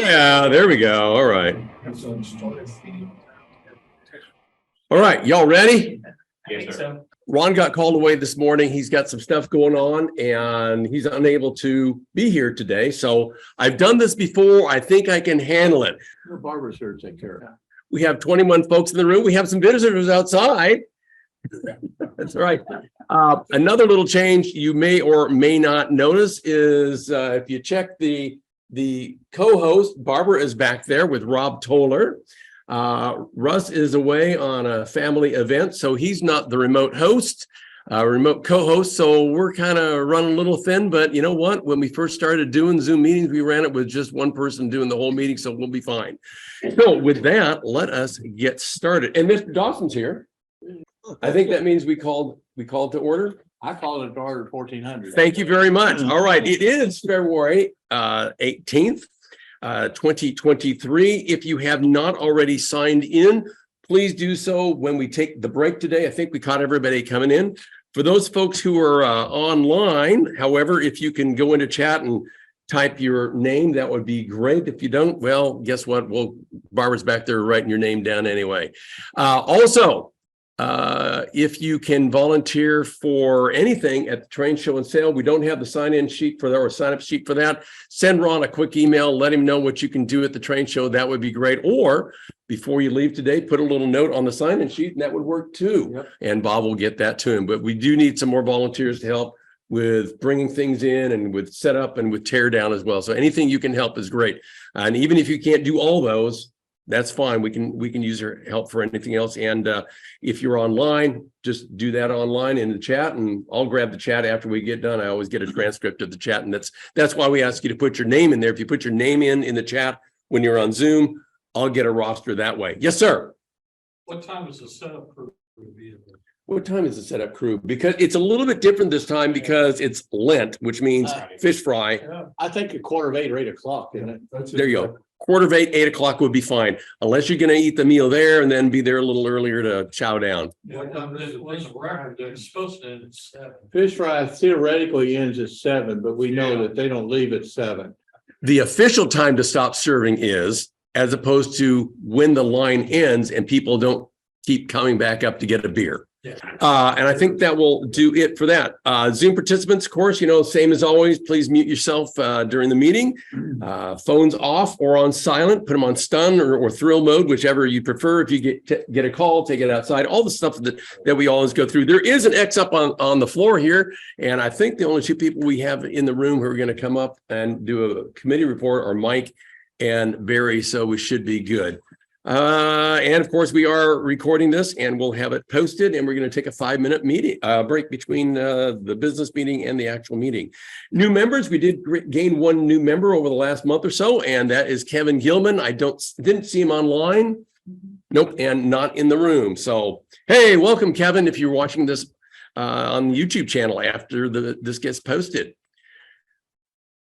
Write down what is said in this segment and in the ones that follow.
Yeah, there we go. All right. All right, y'all ready? Yes, sir. Ron got called away this morning. He's got some stuff going on and he's unable to be here today. So I've done this before. I think I can handle it. Barbara's here to take care of it. We have 21 folks in the room. We have some visitors outside. That's right. Another little change you may or may not notice is if you check the co-host, Barbara is back there with Rob Toller. Russ is away on a family event, so he's not the remote host, remote co-host. So we're kind of running a little thin, but you know what? When we first started doing Zoom meetings, we ran it with just one person doing the whole meeting, so we'll be fine. So with that, let us get started. And Mr. Dawson's here. I think that means we called to order. I called it to order 1400. Thank you very much. All right, it is February 18th. 2023. If you have not already signed in, please do so when we take the break today. I think we caught everybody coming in. For those folks who are online, however, if you can go into chat and type your name, that would be great. If you don't, well, guess what? Well, Barbara's back there writing your name down anyway. Also, if you can volunteer for anything at the train show and sale, we don't have the sign-in sheet for that or sign-up sheet for that. Send Ron a quick email, let him know what you can do at the train show. That would be great. Or before you leave today, put a little note on the sign-in sheet and that would work too. Yep. And Bob will get that to him. But we do need some more volunteers to help with bringing things in and with setup and with tear down as well. So anything you can help is great. And even if you can't do all those, that's fine. We can use your help for anything else. And if you're online, just do that online in the chat and I'll grab the chat after we get done. I always get a transcript of the chat. And that's why we ask you to put your name in there. If you put your name in the chat when you're on Zoom, I'll get a roster that way. Yes, sir. What time is the setup crew be? What time is the setup crew? Because it's a little bit different this time because it's Lent, which means fish fry. Yeah. I think 7:15 or 8 o'clock, isn't it? There you go. 7:45, 8 o'clock would be fine, unless you're going to eat the meal there and then be there a little earlier to chow down. What time is the record? It's supposed to end at 7. Fish fry theoretically ends at 7, but we know that they don't leave at 7. The official time to stop serving is, as opposed to when the line ends and people don't keep coming back up to get a beer. Yeah. And I think that will do it for that. Zoom participants, of course, same as always, please mute yourself during the meeting. Phones off or on silent, put them on stun or thrill mode, whichever you prefer. If you get a call, take it outside, all the stuff that we always go through. There is an X up on the floor here. And I think the only two people we have in the room who are going to come up and do a committee report are Mike and Barry. So we should be good. And of course we are recording this and we'll have it posted and we're going to take a 5-minute meeting break between the business meeting and the actual meeting. New members, we did gain one new member over the last month or so, and that is Kevin Gilman. I didn't see him online. Nope, and not in the room. So hey, welcome Kevin, if you're watching this on the YouTube channel after this gets posted.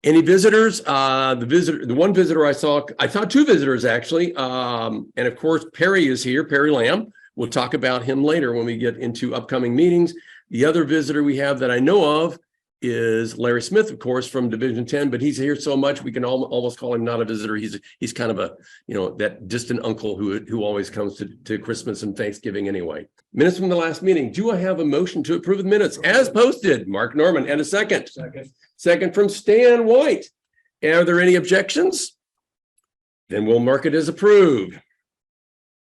Any visitors? The one visitor I saw two visitors actually. And of course, Perry is here, Perry Lamb. We'll talk about him later when we get into upcoming meetings. The other visitor we have that I know of is Larry Smith, of course, from Division 10, but he's here so much we can almost call him not a visitor. He's kind of a, that distant uncle who always comes to Christmas and Thanksgiving anyway. Minutes from the last meeting. Do I have a motion to approve the minutes as posted? Mark Norman, and a second. Second from Stan White. Are there any objections? Then we'll mark it as approved.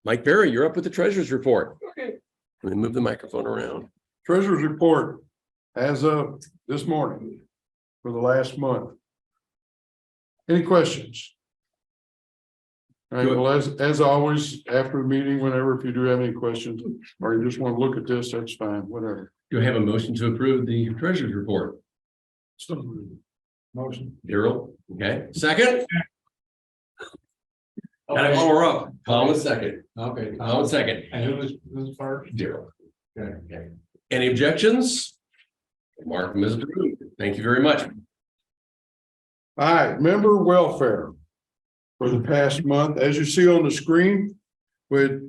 Mike Barry, you're up with the treasurer's report. Okay. Let me move the microphone around. Treasurer's report as of this morning for the last month. Any questions? All right, well, as always, after the meeting, whenever, if you do have any questions or you just want to look at this, that's fine, whatever. Do I have a motion to approve the treasurer's report? Motion. Daryl, okay. Second? Got it all up. Tom was second. Okay. Tom was second. And who was first? Daryl. Okay. Any objections? Mark is approved. Thank you very much. All right, member welfare for the past month. As you see on the screen, we had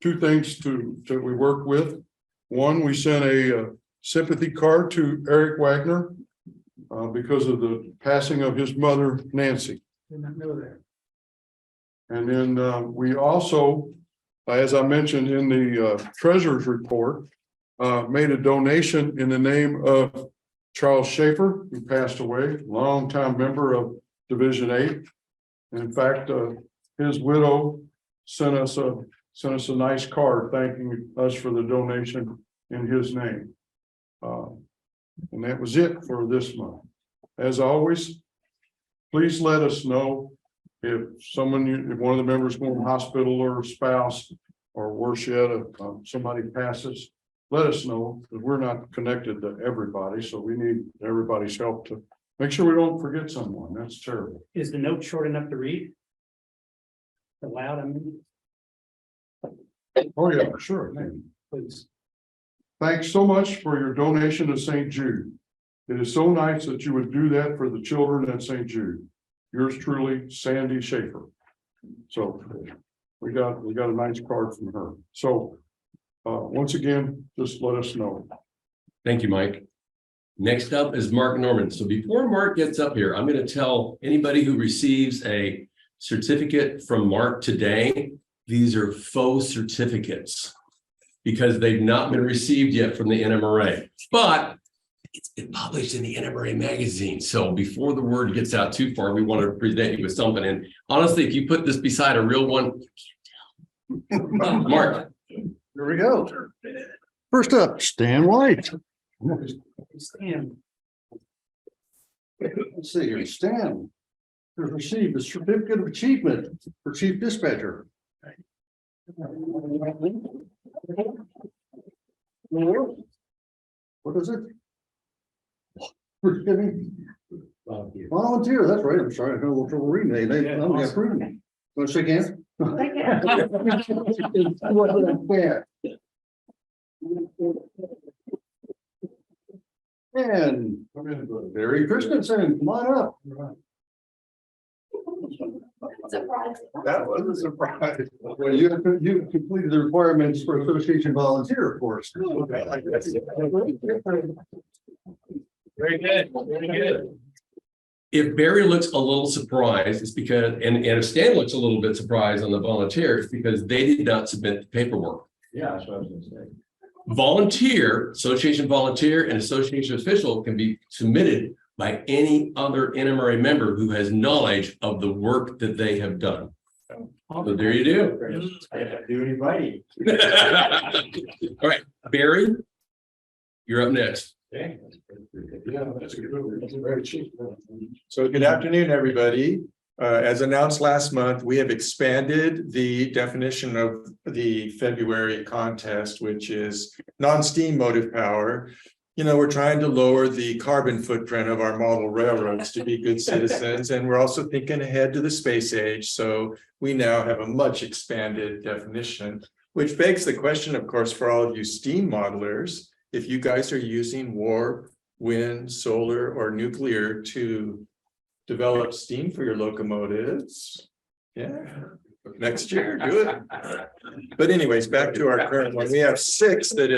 2 things that we worked with. One, we sent a sympathy card to Eric Wagner because of the passing of his mother, Nancy. Did not know that. And then we also, as I mentioned in the treasurer's report, made a donation in the name of Charles Schaefer, who passed away, longtime member of Division 8. And in fact, his widow sent us a nice card thanking us for the donation in his name. And that was it for this month. As always, please let us know if if one of the members go in the hospital or a spouse, or worse yet, if somebody passes, let us know, because we're not connected to everybody, so we need everybody's help to make sure we don't forget someone. That's terrible. Is the note short enough to read? Aloud, I mean, Oh, yeah, sure. please. Thanks so much for your donation to St. Jude. It is so nice that you would do that for the children at St. Jude. Yours truly, Sandy Schaefer. So we got a nice card from her. So once again, just let us know. Thank you, Mike. Next up is Mark Norman. So before Mark gets up here, I'm going to tell anybody who receives a certificate from Mark today, these are faux certificates because they've not been received yet from the NMRA, but it's been published in the NMRA magazine. So before the word gets out too far, we want to present you with something. And honestly, if you put this beside a real one, you can't tell. Mark. Here we go. First up, Stan White. Stan. Let's see here, Stan has received a certificate of achievement for chief dispatcher. What is it? Volunteer, that's right. I'm sorry, I had a little trouble reading it. I'm gonna approve it. Want to shake hands? And Barry Christensen, come on up. That was a surprise. Well, you completed the requirements for association volunteer, of course. Very good, very good. If Barry looks a little surprised, it's because, and if Stan looks a little bit surprised on the volunteer, it's because they did not submit the paperwork. Yeah, that's what I was gonna say. Volunteer, association volunteer and association official can be submitted by any other NMRA member who has knowledge of the work that they have done. So there you do. Do anybody? All right, Barry, you're up next. Yeah, that's good. That's very cheap. So good afternoon, everybody. As announced last month, we have expanded the definition of the February contest, which is non-steam motive power. You know, we're trying to lower the carbon footprint of our model railroads to be good citizens. And we're also thinking ahead to the space age. So we now have a much expanded definition, which begs the question, of course, for all of you steam modelers, if you guys are using warp, wind, solar, or nuclear to develop steam for your locomotives, yeah, next year, do it. But anyways, back to our current one. We have six that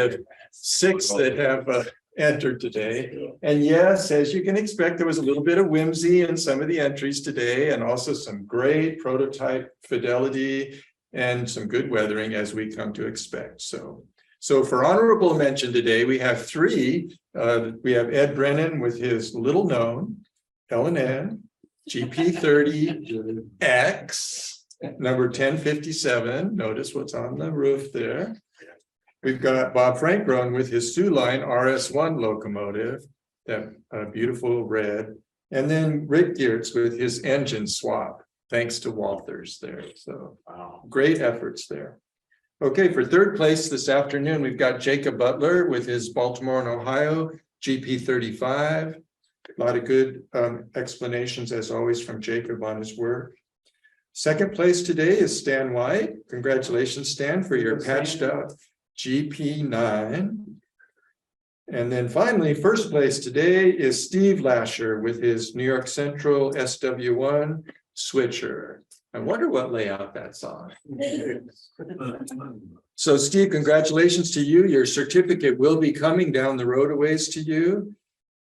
have entered today. And yes, as you can expect, there was a little bit of whimsy in some of the entries today, and also some great prototype fidelity and some good weathering as we come to expect. So for honorable mention today, we have three. We have Ed Brennan with his little known L&N GP30X number 1057. Notice what's on the roof there. We've got Bob Frankron with his Sioux Line RS1 locomotive, that beautiful red. And then Rick Geertz with his engine swap, thanks to Walthers there. So great efforts there. Okay, for third place this afternoon, we've got Jacob Butler with his Baltimore and Ohio GP35. A lot of good explanations, as always, from Jacob on his work. Second place today is Stan White. Congratulations, Stan, for your patched up GP9. And then finally, first place today is Steve Lasher with his New York Central SW1 switcher. I wonder what layout that's on. So Steve, congratulations to you. Your certificate will be coming down the road a ways to you.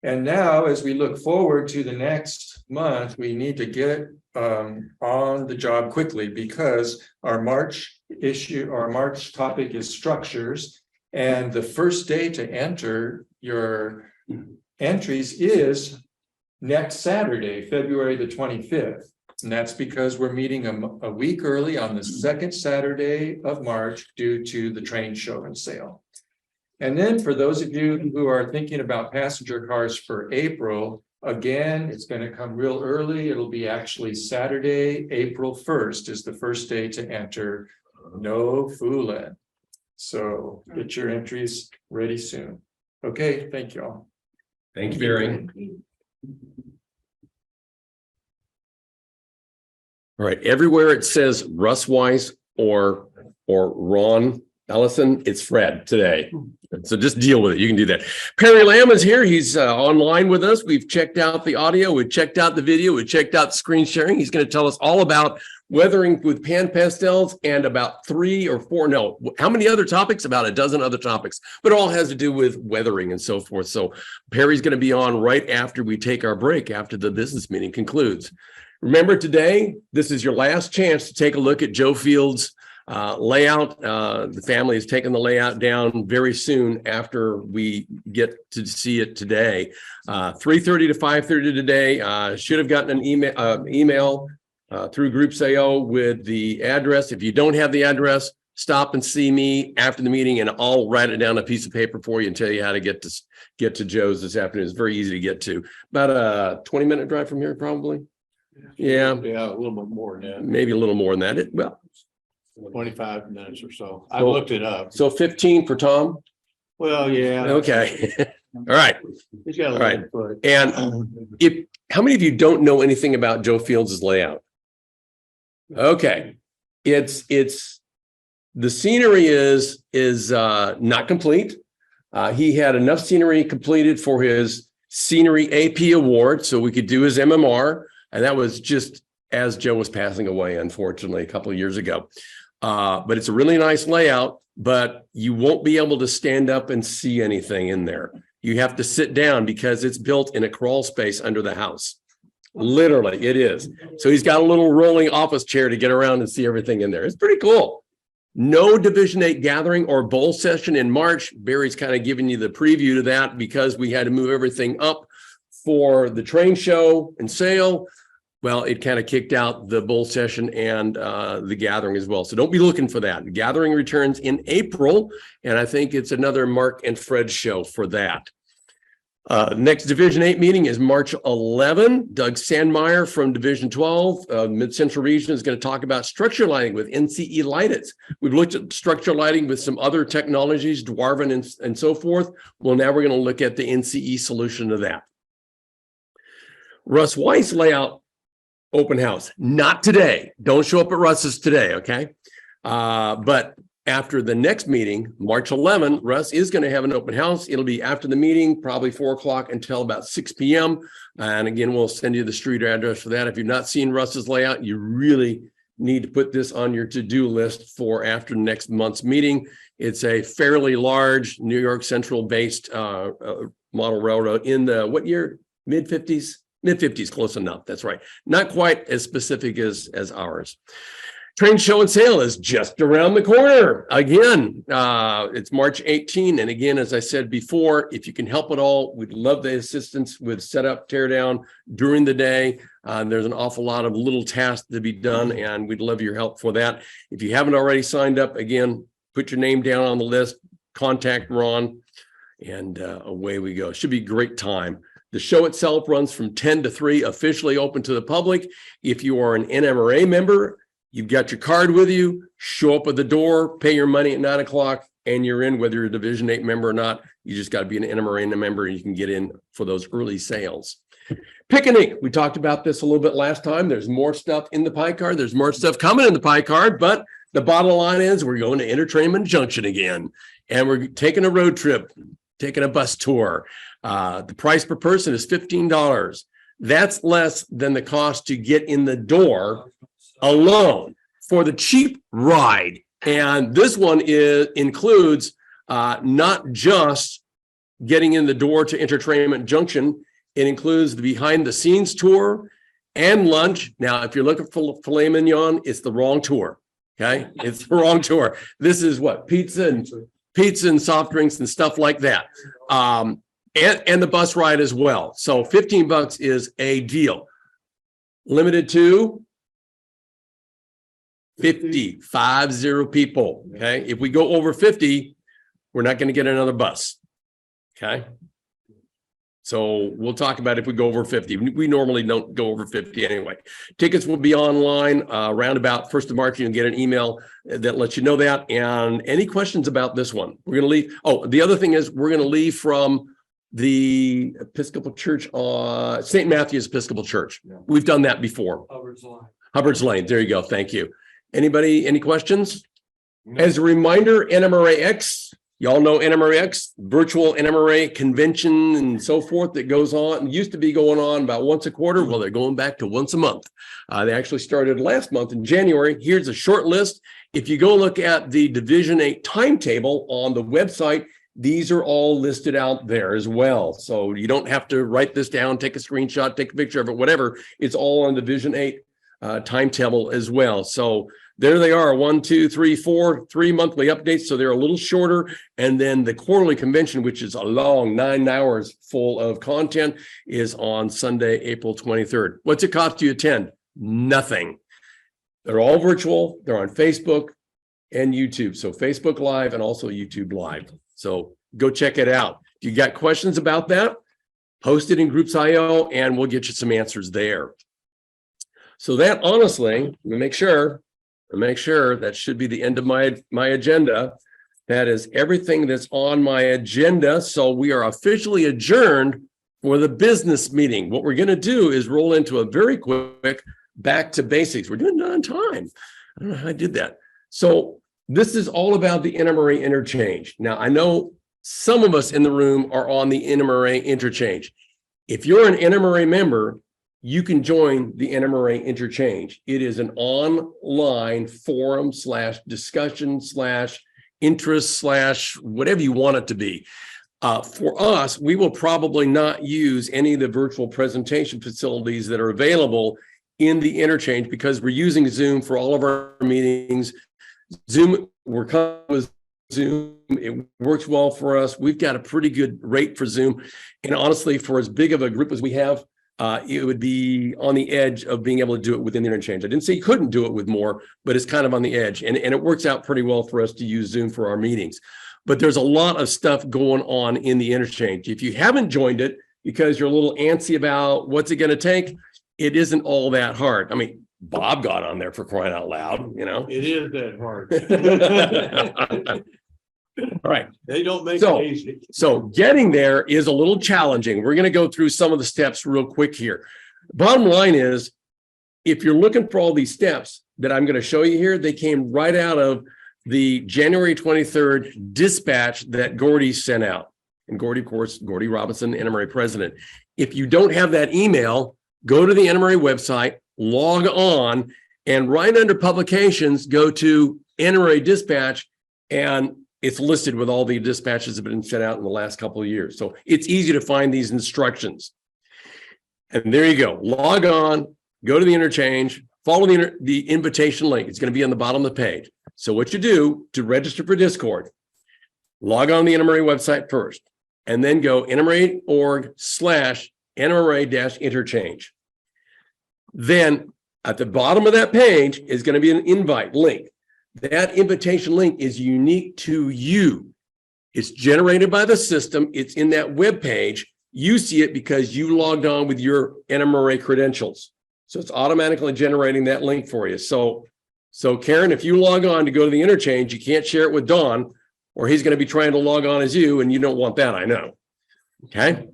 And now, as we look forward to the next month, we need to get on the job quickly because our March topic is structures. And the first day to enter your entries is next Saturday, February the 25th. And that's because we're meeting a week early on the second Saturday of March due to the train show and sale. And then for those of you who are thinking about passenger cars for April, again, it's going to come real early. It'll be actually Saturday, April 1st is the first day to enter. No fooling. So get your entries ready soon. Okay, thank you all. Thank you, Barry. All right, everywhere it says Russ Weiss or Ron Ellison, it's Fred today. So just deal with it. You can do that. Perry Lamb is here. He's online with us. We've checked out the audio. We've checked out the video. We've checked out the screen sharing. He's going to tell us all about weathering with pan pastels and about 3 or 4, no, how many other topics? About a dozen other topics, but all has to do with weathering and so forth. So Perry's going to be on right after we take our break, after the business meeting concludes. Remember today, this is your last chance to take a look at Joe Field's layout. The family is taking the layout down very soon after we get to see it today. 3:30 to 5:30 today. Should have gotten an email through Groups AO with the address. If you don't have the address, stop and see me after the meeting and I'll write it down on a piece of paper for you and tell you how to get to Joe's this afternoon. It's very easy to get to. About a 20-minute drive from here, probably. Yeah, a little bit more than that. maybe a little more than that. Well, 25 minutes or so. I looked it up. so 15 for Tom. Well, yeah. Okay. All right. He's got a All right. little foot. And how many of you don't know anything about Joe Fields' layout? Okay. It's the scenery is not complete. He had enough scenery completed for his scenery AP award, so we could do his MMR. And that was just as Joe was passing away, unfortunately, a couple of years ago. But it's a really nice layout, but you won't be able to stand up and see anything in there. You have to sit down because it's built in a crawl space under the house. Literally, it is. So he's got a little rolling office chair to get around and see everything in there. It's pretty cool. No Division 8 gathering or bowl session in March. Barry's kind of giving you the preview to that because we had to move everything up for the train show and sale. Well, it kind of kicked out the bowl session and the gathering as well. So don't be looking for that. The gathering returns in April, and I think it's another Mark and Fred show for that. Next Division 8 meeting is March 11. Doug Sandmeyer from Division 12, Mid-Central Region, is going to talk about structure lighting with NCE Lightits. We've looked at structure lighting with some other technologies, Dwarven and so forth. Well, now we're going to look at the NCE solution to that. Russ Weiss layout open house, not today. Don't show up at Russ's today, okay? But after the next meeting, March 11, Russ is going to have an open house. It'll be after the meeting, probably 4 o'clock until about 6 p.m. And again, we'll send you the street address for that. If you've not seen Russ's layout, you really need to put this on your to-do list for after next month's meeting. It's a fairly large New York Central based model railroad in the, what year? Mid-50s? Mid-50s, close enough. That's right. Not quite as specific as ours. Train show and sale is just around the corner. Again, it's March 18. And again, as I said before, if you can help at all, we'd love the assistance with setup, tear down during the day. There's an awful lot of little tasks to be done, and we'd love your help for that. If you haven't already signed up, again, put your name down on the list, contact Ron, and away we go. Should be a great time. The show itself runs from 10 to 3, officially open to the public. If you are an NMRA member, you've got your card with you, show up at the door, pay your money at 9 o'clock, and you're in, whether you're a Division 8 member or not. You just got to be an NMRA member, and you can get in for those early sales. Picnic, we talked about this a little bit last time. There's more stuff in the pie card. There's more stuff coming in the pie card, but the bottom line is we're going to Interchange Junction again, and we're taking a road trip, taking a bus tour. The price per person is $15. That's less than the cost to get in the door alone for the cheap ride. And this one includes not just getting in the door to Entertainment Junction. It includes the behind the scenes tour and lunch. Now, if you're looking for filet mignon, it's the wrong tour. Okay, it's the wrong tour. This is what pizza and soft drinks and stuff like that. And the bus ride as well. So $15 is a deal. Limited to 50 people. Okay, if we go over 50, we're not going to get another bus. Okay. So we'll talk about if we go over 50. We normally don't go over 50 anyway. Tickets will be online around about 1st of March. You can get an email that lets you know that. And any questions about this one? We're going to leave. Oh, the other thing is we're going to leave from the Episcopal Church, St. Matthew's Episcopal Church. We've done that before. Hubbard's Lane. There you go. Thank you. Anybody, any questions? As a reminder, NMRA-X, y'all know NMRA-X, virtual NMRA convention and so forth that goes on. It used to be going on about once a quarter. Well, they're going back to once a month. They actually started last month in January. Here's a short list. If you go look at the Division 8 timetable on the website, these are all listed out there as well. So you don't have to write this down, take a screenshot, take a picture of it, whatever. It's all on Division 8 timetable as well. So there they are, 1, 2, 3, 4, 3 monthly updates. So they're a little shorter. And then the quarterly convention, which is a long 9 hours full of content, is on Sunday, April 23rd. What's it cost to attend? Nothing. They're all virtual. They're on Facebook and YouTube. So Facebook Live and also YouTube Live. So go check it out. If you got questions about that, post it in Groups.io and we'll get you some answers there. So that honestly, let me make sure that should be the end of my agenda. That is everything that's on my agenda. So we are officially adjourned for the business meeting. What we're going to do is roll into a very quick back to basics. We're doing it on time. I don't know how I did that. So this is all about the NMRA Interchange. Now, I know some of us in the room are on the NMRA Interchange. If you're an NMRA member, you can join the NMRA Interchange. It is an online forum / discussion / interest / whatever you want it to be. For us, we will probably not use any of the virtual presentation facilities that are available in the Interchange because we're using Zoom for all of our meetings. Zoom, we're coming with Zoom. It works well for us. We've got a pretty good rate for Zoom. And honestly, for as big of a group as we have, it would be on the edge of being able to do it within the Interchange. I didn't say you couldn't do it with more, but it's kind of on the edge. And it works out pretty well for us to use Zoom for our meetings. But there's a lot of stuff going on in the Interchange. If you haven't joined it because you're a little antsy about what's it going to take, it isn't all that hard. I mean, Bob got on there for crying out loud, you know. It is that hard. All right. They don't make So- it easy. So getting there is a little challenging. We're going to go through some of the steps real quick here. Bottom line is, if you're looking for all these steps that I'm going to show you here, they came right out of the January 23rd dispatch that Gordy sent out. And Gordy, of course, Gordy Robinson, NMRA president. If you don't have that email, go to the NMRA website, log on, and right under publications, go to NMRA dispatch, and it's listed with all the dispatches that have been sent out in the last couple of years. So it's easy to find these instructions. And there you go. Log on, go to the Interchange, follow the invitation link. It's going to be on the bottom of the page. So what you do to register for Discord, log on the NMRA website first, and then go nmra.org/NMRA-interchange. Then at the bottom of that page is going to be an invite link. That invitation link is unique to you. It's generated by the system. It's in that web page. You see it because you logged on with your NMRA credentials. So it's automatically generating that link for you. So Karen, if you log on to go to the Interchange, you can't share it with Don, or he's going to be trying to log on as you, and you don't want that, I know. Okay.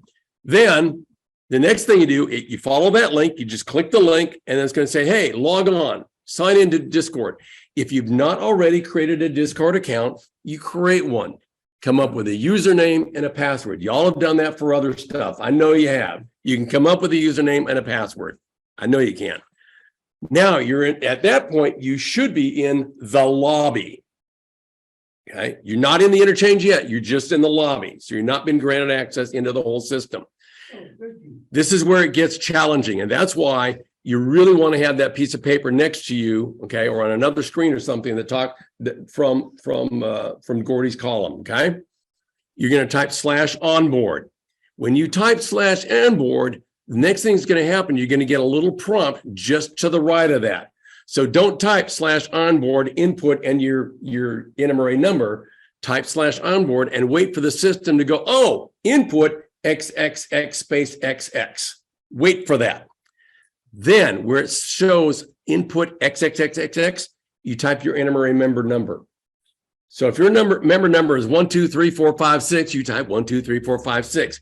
Then the next thing you do, you follow that link, you just click the link, and it's going to say, hey, log on, sign into Discord. If you've not already created a Discord account, you create one. Come up with a username and a password. Y'all have done that for other stuff. I know you have. You can come up with a username and a password. I know you can. Now you're in, at that point, you should be in the lobby. Okay, you're not in the interchange yet. You're just in the lobby. So you're not been granted access into the whole system. This is where it gets challenging. And that's why you really want to have that piece of paper next to you, okay, or on another screen or something from Gordy's column, okay? You're going to type /onboard. When you type /onboard, the next thing that's going to happen, you're going to get a little prompt just to the right of that. So don't type /onboard input and your NMRA number, type /onboard and wait for the system to go, oh, input XXX space XX. Wait for that. Then where it shows input XXXXX, you type your NMRA member number. So if your member number is 123456, you type 123456.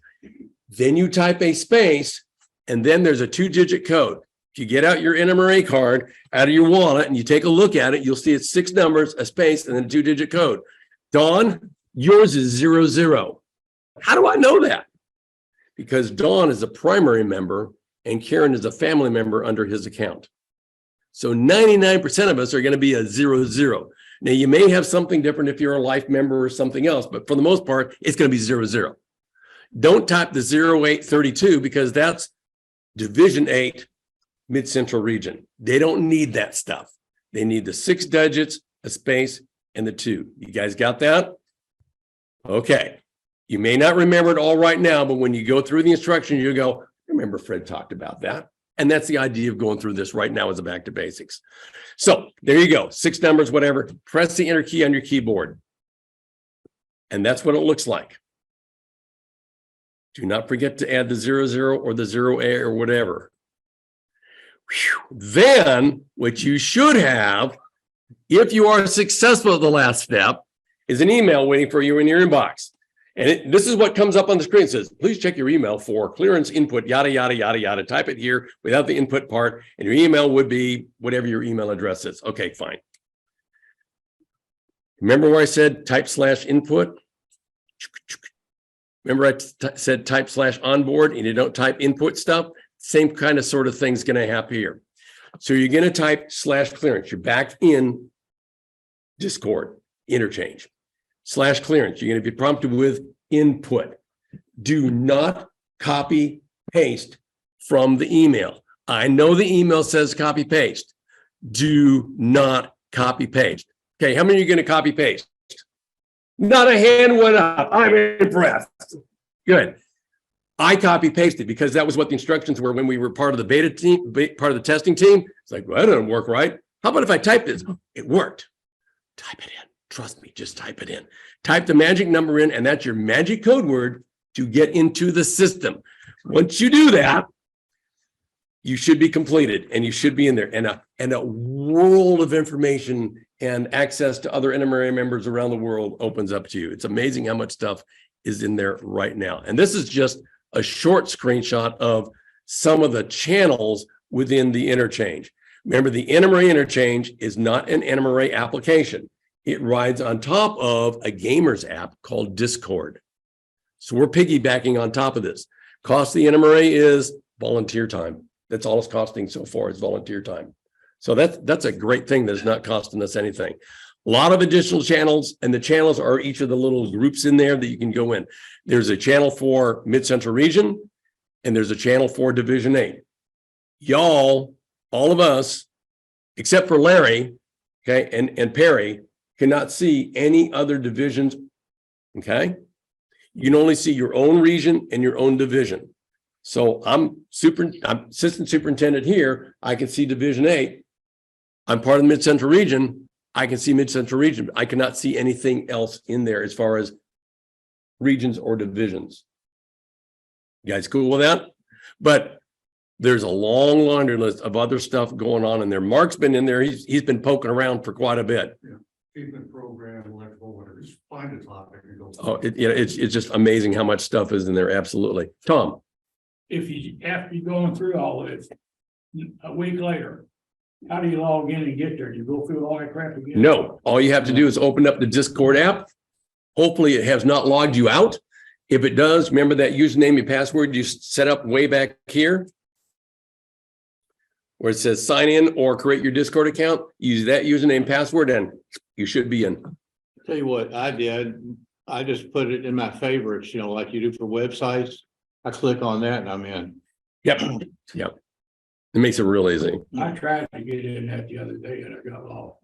Then you type a space, and then there's a 2-digit code. If you get out your NMRA card out of your wallet and you take a look at it, you'll see it's 6 numbers, a space, and then a 2-digit code. Dawn, yours is 00. How do I know that? Because Dawn is a primary member and Karen is a family member under his account. So 99% of us are going to be a 00. Now, you may have something different if you're a life member or something else, but for the most part, it's going to be 00. Don't type the 0832 because that's Division 8 Mid-Central Region. They don't need that stuff. They need the 6 digits, a space, and the 2. You guys got that? Okay. You may not remember it all right now, but when you go through the instructions, you go, remember Fred talked about that. And that's the idea of going through this right now as a back to basics. So there you go. 6 numbers, whatever. Press the enter key on your keyboard. And that's what it looks like. Do not forget to add the 00 or the 0A or whatever. Whew. Then what you should have, if you are successful at the last step, is an email waiting for you in your inbox. And this is what comes up on the screen. It says, please check your email for clearance input, yada, yada, yada, yada. Type it here without the input part. And your email would be whatever your email address is. Okay, fine. Remember where I said type /input? Remember I said type /onboard and you don't type input stuff? Same kind of sort of thing's going to happen here. So you're going to type /clearance. You're back in Discord, Interchange. /clearance. You're going to be prompted with input. Do not copy paste from the email. I know the email says copy paste. Do not copy paste. Okay, how many are you going to copy paste? Not a hand went up. I'm impressed. Good. I copy pasted because that was what the instructions were when we were part of the beta team, part of the testing team. It's like, well, that doesn't work right. How about if I type this? It worked. Type it in. Trust me, just type it in. Type the magic number in, and that's your magic code word to get into the system. Once you do that, you should be completed, and you should be in there. And a world of information and access to other NMRA members around the world opens up to you. It's amazing how much stuff is in there right now. And this is just a short screenshot of some of the channels within the interchange. Remember, the NMRA interchange is not an NMRA application. It rides on top of a gamer's app called Discord. So we're piggybacking on top of this. Cost of the NMRA is volunteer time. That's all it's costing so far is volunteer time. So that's a great thing that's not costing us anything. A lot of additional channels, and the channels are each of the little groups in there that you can go in. There's a channel for Mid-Central Region, and there's a channel for Division 8. Y'all, all of us, except for Larry, okay, and Perry, cannot see any other divisions, okay? You can only see your own region and your own division. So I'm assistant superintendent here. I can see Division 8. I'm part of the Mid-Central Region. I can see Mid-Central Region. I cannot see anything else in there as far as regions or divisions. You guys cool with that? But there's a long laundry list of other stuff going on in there. Mark's been in there. He's been poking around for quite a bit. Treatment program, electrical, whatever, just find a topic and go. Oh, it's just amazing how much stuff is in there. Absolutely. Tom. If you, after you're going through all this, a week later, how do you log in and get there? Do you go through all that crap again? No, all you have to do is open up the Discord app. Hopefully it has not logged you out. If it does, remember that username and password you set up way back here where it says sign in or create your Discord account. Use that username and password and you should be in. Tell you what I did, I just put it in my favorites, you know, like you do for websites. I click on that and I'm in. Yep, yep. It makes it real easy. I tried to get in that the other day and I got lost.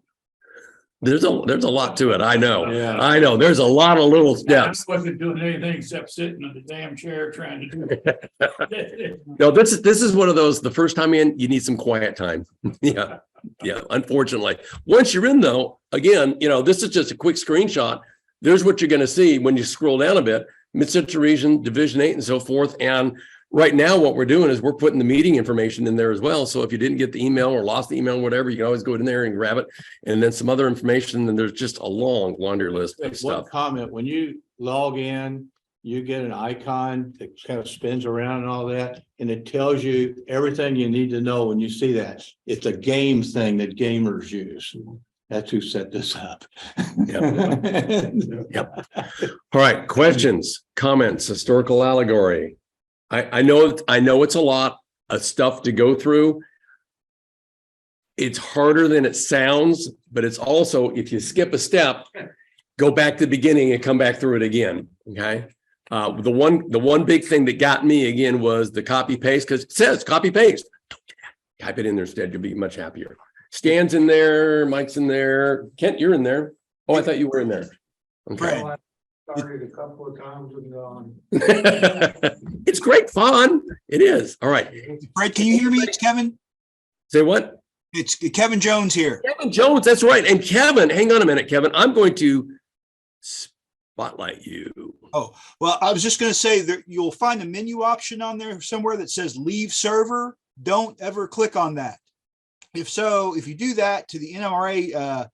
There's a lot to it. I know. Yeah. I know. There's a lot of little I steps. wasn't doing anything except sitting in the damn chair trying to do it. No, this is one of those, the first time in, you need some quiet time. Yeah. Yeah. Unfortunately, once you're in though, again, you know, this is just a quick screenshot. There's what you're going to see when you scroll down a bit, Mid-Central Region, Division 8 and so forth. And right now what we're doing is we're putting the meeting information in there as well. So if you didn't get the email or lost the email, whatever, you can always go in there and grab it. And then some other information. And there's just a long laundry list of One stuff. comment, when you log in, you get an icon that kind of spins around and all that, and it tells you everything you need to know when you see that. It's a game thing that gamers use. That's who set this up. Yep. All right. Questions, comments, historical allegory. I know it's a lot of stuff to go through. It's harder than it sounds, but it's also, if you skip a step, go back to the beginning and come back through it again. Okay. The one big thing that got me again was the copy paste, because it says copy paste. Type it in there instead. You'll be much happier. Stan's in there. Mike's in there. Kent, you're in there. Oh, I thought you were in there. Okay. Right. Started a couple of times and gone. It's great fun. It is. All right. Fred, can you hear me? It's Kevin. Say what? It's Kevin Jones here. Kevin Jones. That's right. And Kevin, hang on a minute, Kevin. I'm going to spotlight you. Oh, well, I was just going to say that you'll find a menu option on there somewhere that says leave server. Don't ever click on that. If you do that to the NMRA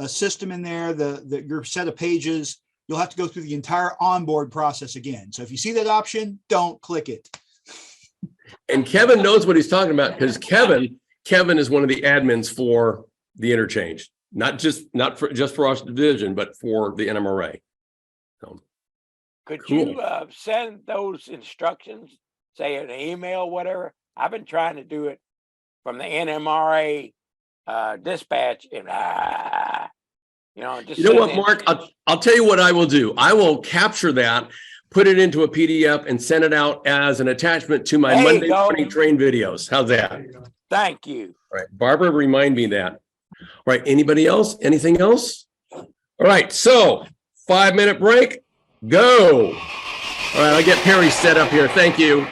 system in there, your set of pages, you'll have to go through the entire onboard process again. So if you see that option, don't click it. And Kevin knows what he's talking about, because Kevin is one of the admins for the Interchange, not just for our division, but for the NMRA. So, Could cool. you send those instructions, say an email, whatever? I've been trying to do it from the NMRA dispatch, and just You know what, Mark? I'll tell you what I will do. I will capture that, put it into a PDF, and send it out as an attachment to my There you Monday go. morning train videos. How's that? Thank you. All right, Barbara, remind me that. All right, anybody else? Anything else? All right, so 5-minute break. Go. All right, I'll get Perry set up here. Thank you.